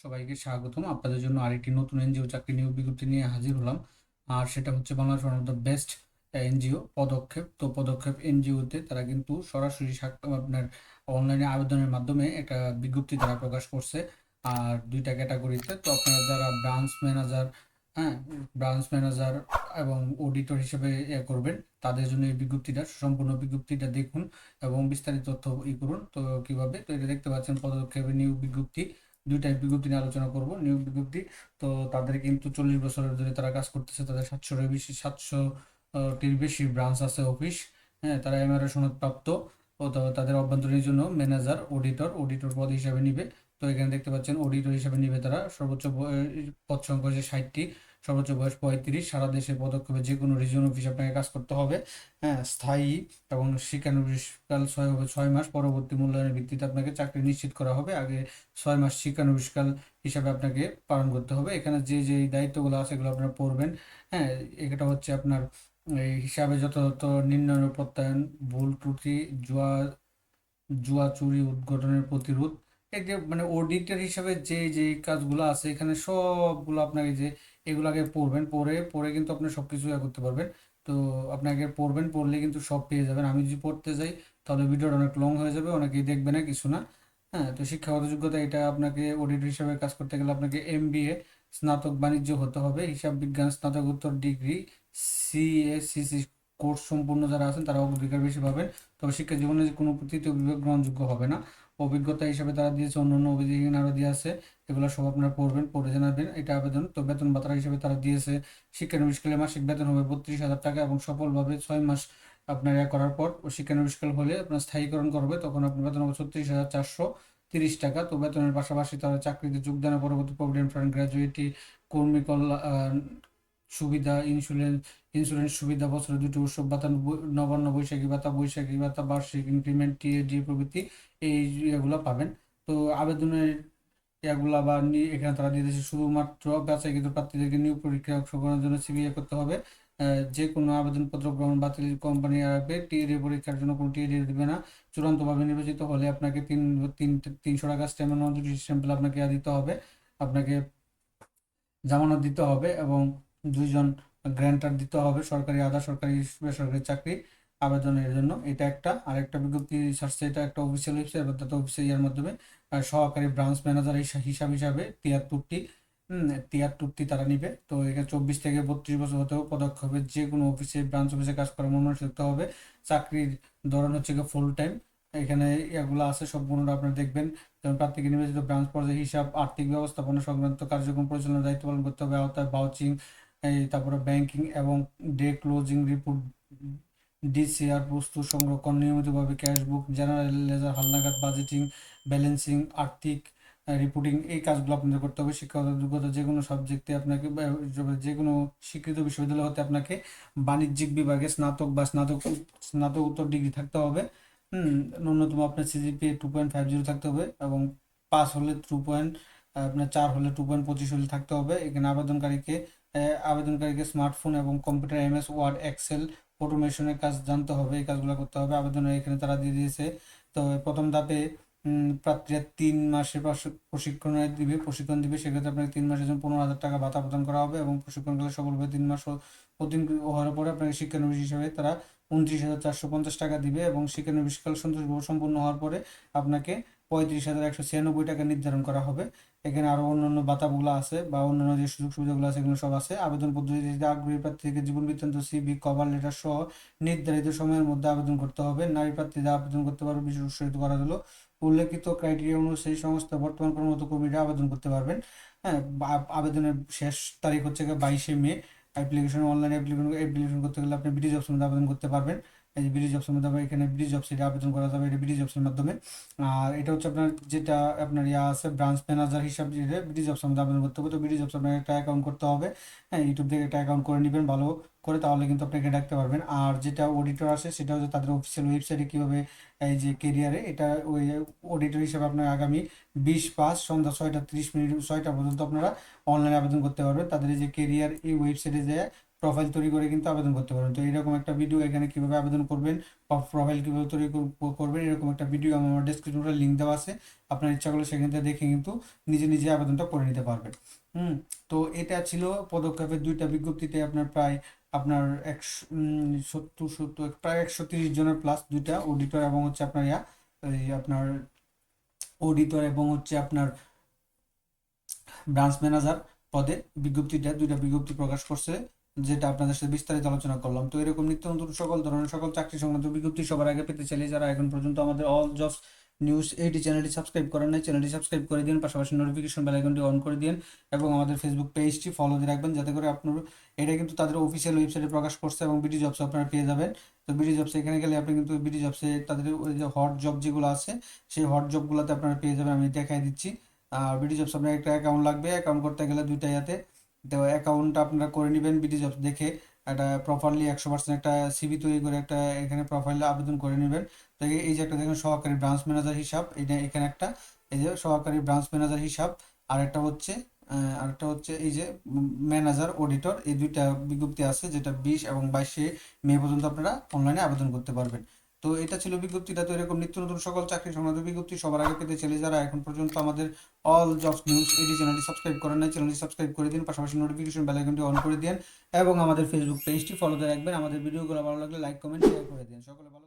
সবাইকে স্বাগতম। আপনাদের জন্য আরেকটি নতুন এনজিও চাকরি নিয়োগ বিজ্ঞপ্তি নিয়ে হাজির হলাম। আর সেটা হচ্ছে Bangladesh one of the best NGO পদক্ষেপ। তো পদক্ষেপ এনজিওতে তারা কিন্তু সরাসরি আপনার অনলাইনে আবেদনের মাধ্যমে একটা বিজ্ঞপ্তি তারা প্রকাশ করছে। আর দুইটা ক্যাটাগরিতে। তো আপনারা যারা ব্রাঞ্চ ম্যানেজার, হ্যাঁ, ব্রাঞ্চ ম্যানেজার এবং অডিটর হিসেবে করবেন, তাদের জন্য এই বিজ্ঞপ্তিটা, সম্পূর্ণ বিজ্ঞপ্তিটা দেখুন এবং বিস্তারিত তথ্য করুন। তো কিভাবে, তো এটা দেখতে পাচ্ছেন পদক্ষেপের নিয়োগ বিজ্ঞপ্তি। দুইটা বিজ্ঞপ্তি নিয়ে আলোচনা করব। নিয়োগ বিজ্ঞপ্তি, তো তাদের কিন্তু 40 বছরের ধরে তারা কাজ করতেছে। তাদের 700-টির বেশি ব্রাঞ্চ আছে, অফিস। হ্যাঁ, তারা এমআরএ সনদ প্রাপ্ত। ও তো তাদের অভ্যন্তরীণ জন্য ম্যানেজার, অডিটর পদ হিসাবে নিবে। তো এখানে দেখতে পাচ্ছেন অডিটর হিসাবে নিবে তারা। সর্বোচ্চ পদ সংখ্যা হচ্ছে 60টি, সর্বোচ্চ বয়স 35। সারা দেশে পদক্ষেপে যে কোনো রিজিয়ন অফিসে আপনাকে কাজ করতে হবে। হ্যাঁ, স্থায়ী এবং শিক্ষানবিশকাল 6 মাস, পরবর্তী মূল্যায়নের ভিত্তিতে আপনাকে চাকরি নিশ্চিত করা হবে। আগে 6 মাস শিক্ষানবিশকাল হিসাবে আপনাকে পালন করতে হবে। এখানে যে যে দায়িত্বগুলো আছে এগুলো আপনারা পড়বেন। হ্যাঁ, এটা হচ্ছে আপনার এই হিসাবে যথাযথ নির্ণয় ও প্রত্যয়ন, ভুল ত্রুটি, জুয়া জুয়া চুরি উদ্ঘটনের প্রতিরোধ। এই যে মানে অডিটর হিসাবে যে যে কাজগুলো আছে এখানে সবগুলো আপনাকে যে এগুলো আগে পড়বেন, পড়ে পড়ে কিন্তু আপনি সব কিছু করতে পারবেন। তো আপনাকে পড়বেন, পড়লে কিন্তু সব পেয়ে যাবেন। আমি যদি পড়তে যাই তাহলে ভিডিওটা অনেক লং হয়ে যাবে, অনেকেই দেখবে না, কিছু না। হ্যাঁ, তো শিক্ষাগত যোগ্যতা, এটা আপনাকে অডিটর হিসাবে কাজ করতে গেলে আপনাকে এমবিএ, স্নাতক বাণিজ্য হতে হবে, হিসাব বিজ্ঞান স্নাতকোত্তর ডিগ্রি, সিএসসিসি কোর্স সম্পূর্ণ যারা আছেন তারা অগ্রাধিকার বেশি পাবেন। তবে শিক্ষা জীবনে যে কোনো তৃতীয় বিভাগ গ্রহণযোগ্য হবে না। অভিজ্ঞতা হিসাবে তারা দিয়েছে, অন্যান্য অভিযোগ আরও দিয়ে আছে। এগুলো সব আপনারা পড়বেন, পড়ে জানাবেন। এটা আবেদন। তো বেতন ভাতা হিসেবে তারা দিয়েছে, শিক্ষানবিশকালে মাসিক বেতন হবে 32,000 টাকা এবং সফলভাবে 6 মাস আপনার করার পর ও শিক্ষানবিশকাল হলে আপনার স্থায়ীকরণ করবে, তখন আপনার বেতন হবে 36,430 টাকা। তো বেতনের পাশাপাশি তারা চাকরিতে যোগদানের পরবর্তী প্রভিডেন্ট ফান্ড, গ্র্যাজুইটি, কর্মী কল্যাণ সুবিধা, ইন্স্যুরেন্স সুবিধা, বছরে দুটি উৎসব ভাতা, নবান্ন, বৈশাখী ভাতা, বার্ষিক ইনক্রিমেন্ট, টিএডি প্রভৃতি এই এগুলো পাবেন। তো আবেদনের এগুলা বা এখানে তারা দিয়ে দিয়েছে শুধুমাত্র বাছাইকৃত প্রার্থীদেরকে নিয়োগ পরীক্ষায় অংশগ্রহণের জন্য সিবিএ করতে হবে। যে কোনো আবেদনপত্র গ্রহণ বাতিল কোম্পানি আসবে। টিএডি পরীক্ষার জন্য কোনো টিএডি দেবে না। চূড়ান্তভাবে নির্বাচিত হলে আপনাকে 300 টাকা স্ট্যাম্প স্ট্যাম্পেল আপনাকে দিতে হবে। আপনাকে জামানত দিতে হবে এবং 2 জন গ্র্যান্টার দিতে হবে, সরকারি, আধা সরকারি, বেসরকারি চাকরি আবেদনের জন্য। এটা একটা। আরেকটা বিজ্ঞপ্তি ছাড়ছে, এটা একটা অফিসিয়াল ওয়েবসাইট, এবার তাতে অফিসিয়াল ইয়ার মাধ্যমে সহকারী ব্রাঞ্চ ম্যানেজার হিসাব হিসাবে 73টি 73টি তারা নিবে। তো এখানে 24 থেকে 32 বছর হতে হবে। পদক্ষেপে যে কোনো অফিসে, ব্রাঞ্চ অফিসে কাজ করার মনোনয়ন থাকতে হবে। চাকরির ধরন হচ্ছে ফুল টাইম। এখানে এগুলো আছে সম্পূর্ণ আপনারা দেখবেন। যেমন প্রার্থীকে নির্বাচিত ব্রাঞ্চ পর্যায়ে হিসাব, আর্থিক ব্যবস্থাপনা সংক্রান্ত কার্যক্রম পরিচালনার দায়িত্ব পালন করতে হবে। আওতায় বাউচিং, তারপরে ব্যাংকিং এবং ডে ক্লোজিং রিপোর্ট, ডিসিআর প্রস্তুত, সংরক্ষণ, নিয়মিতভাবে ক্যাশ বুক, জেনারেল লেজার, হালনাগাদ বাজেটিং, ব্যালেন্সিং, আর্থিক রিপোর্টিং, এই কাজগুলো আপনাদের করতে হবে। শিক্ষাগত যোগ্যতা, যে কোনো সাবজেক্টে আপনাকে যে কোনো স্বীকৃত বিশ্ববিদ্যালয় হতে আপনাকে বাণিজ্যিক বিভাগে স্নাতক বা স্নাতকোত্তর ডিগ্রি থাকতে হবে। ন্যূনতম আপনার সিজিপিএ 2.50 থাকতে হবে এবং পাস হলে 4 হলে 2.25 হলে থাকতে হবে। এখানে আবেদনকারীকে স্মার্টফোন এবং কম্পিউটার, এমএস ওয়ার্ড, এক্সেল, অটোমেশনের কাজ জানতে হবে। এই কাজগুলো করতে হবে। আবেদনের এখানে তারা দিয়ে দিয়েছে। তো প্রথম ধাপে প্রার্থীরা 3 মাসের প্রশিক্ষণ দিবে। সেক্ষেত্রে আপনাকে 3 মাসের জন্য 15,000 টাকা ভাতা প্রদান করা হবে এবং প্রশিক্ষণকালে সফলভাবে 3 মাস উত্তীর্ণ হওয়ার পরে আপনাকে শিক্ষানবিশ হিসেবে তারা 29,450 টাকা দিবে এবং শিক্ষানবিশকাল সম্পূর্ণ হওয়ার পরে আপনাকে 35,196 টাকা নির্ধারণ করা হবে। এখানে আরও অন্যান্য ভাতাগুলো আছে বা অন্যান্য যে সুযোগ সুবিধাগুলো আছে এগুলো সব আছে। আবেদন পদ্ধতিতে আগ্রহী প্রার্থীকে জীবন বৃত্তান্ত, সিভি, কভার লেটার সহ নির্ধারিত সময়ের মধ্যে আবেদন করতে হবে। নারী প্রার্থীরা আবেদন করতে পারবে, বিশেষ উৎসাহিত করা হলো। উল্লেখিত ক্রাইটেরিয়া অনুযায়ী সমস্ত বর্তমান কর্মরত কর্মীরা আবেদন করতে পারবেন। হ্যাঁ, আবেদনের শেষ তারিখ হচ্ছে 22শে মে। অনলাইন অ্যাপ্লিকেশন করতে গেলে আপনি বিডি জবসের মধ্যে আবেদন করতে পারবেন। এই যে বিডি জবসের মধ্যে এখানে বিডি জবসে আবেদন করা যাবে, এটা বিডি জবসের মাধ্যমে। আর এটা হচ্ছে আপনার যেটা আপনার আছে ব্রাঞ্চ ম্যানেজার হিসাব দিয়ে বিডি জবসের মধ্যে আবেদন করতে হবে। তো বিডি জবস আপনার একটা অ্যাকাউন্ট করতে হবে। হ্যাঁ, ইউটিউব থেকে একটা অ্যাকাউন্ট করে নেবেন ভালো করে, তাহলে কিন্তু আপনাকে ডাকতে পারবেন। আর যেটা অডিটর আসে সেটা হচ্ছে তাদের অফিসিয়াল ওয়েবসাইটে কীভাবে এই যে কেরিয়ারে, এটা ওই অডিটর হিসাবে আপনার আগামী 20/5 সন্ধ্যা 6টা 30 মিনিট 6টা পর্যন্ত আপনারা অনলাইনে আবেদন করতে পারবেন। তাদের এই যে কেরিয়ার, এই ওয়েবসাইটে যায় প্রোফাইল তৈরি করে কিন্তু আবেদন করতে পারবেন। তো এরকম একটা ভিডিও এখানে কিভাবে আবেদন করবেন, প্রোফাইল কিভাবে তৈরি করবেন, এরকম একটা ভিডিও আমার ডেসক্রিপশনে লিঙ্ক দেওয়া আছে। আপনার ইচ্ছা করলে সেখান থেকে দেখে কিন্তু নিজে নিজে আবেদনটা করে নিতে পারবেন। তো এটা ছিল পদক্ষেপের দুইটা বিজ্ঞপ্তিতে আপনার প্রায় আপনার 130 জনের প্লাস, দুইটা অডিটর এবং হচ্ছে আপনার এই আপনার অডিটর এবং হচ্ছে আপনার ব্রাঞ্চ ম্যানেজার পদে দুইটা বিজ্ঞপ্তি প্রকাশ করছে, যেটা আপনাদের সাথে বিস্তারিত আলোচনা করলাম। তো এরকম নিত্য নতুন সকল ধরনের সকল চাকরি সংক্রান্ত বিজ্ঞপ্তি সবার আগে পেতে চাইলে যারা এখন পর্যন্ত আমাদের অল জবস নিউজ এইটি চ্যানেলটি সাবস্ক্রাইব করেন নাই, চ্যানেলটি সাবস্ক্রাইব করে দিন, পাশাপাশি নোটিফিকেশন বেল আইকনটি অন করে দিন এবং আমাদের ফেসবুক পেজটি ফলো দিয়ে রাখবেন, যাতে করে আপনার এটা কিন্তু তাদের অফিসিয়াল ওয়েবসাইটে প্রকাশ করছে এবং বিডি জবস আপনারা পেয়ে যাবেন। তো বিডি জবসে এখানে গেলে আপনি কিন্তু বিডি জবসে তাদের ওই যে হট জব যেগুলো আছে সেই হট জবগুলোতে আপনারা পেয়ে যাবেন। আমি দেখাই দিচ্ছি। বিডি জবস আপনার একটা অ্যাকাউন্ট লাগবে, অ্যাকাউন্ট করতে গেলে দুইটা তো অ্যাকাউন্টটা আপনারা করে নেবেন বিডি জবস দেখে, একটা প্রপারলি 100% একটা সিভি তৈরি করে একটা এখানে প্রোফাইলে আবেদন করে নেবেন। তো এই যে একটা দেখেন সহকারী ব্রাঞ্চ ম্যানেজার হিসাব, এটা এখানে একটা এই যে সহকারী ব্রাঞ্চ ম্যানেজার হিসাব, আরেকটা হচ্ছে এই যে ম্যানেজার অডিটর, এই দুইটা বিজ্ঞপ্তি আছে, যেটা 20 এবং 22 মে পর্যন্ত আপনারা অনলাইনে আবেদন করতে পারবেন। তো এটা ছিল বিজ্ঞপ্তিটা। তো এরকম নিত্য নতুন সকল চাকরি সংক্রান্ত বিজ্ঞপ্তি সবার আগে পেতে চাইলে যারা এখন পর্যন্ত আমাদের অল জবস নিউজ এইটি চ্যানেলটি সাবস্ক্রাইব করেন নাই, চ্যানেলটি সাবস্ক্রাইব করে দিন, পাশাপাশি নোটিফিকেশন বেল আইকনটি অন করে দিন এবং আমাদের ফেসবুক পেজটি ফলোতে রাখবেন। আমাদের ভিডিওগুলো ভালো লাগলে লাইক কমেন্ট শেয়ার করে দিন। সকলে ভালো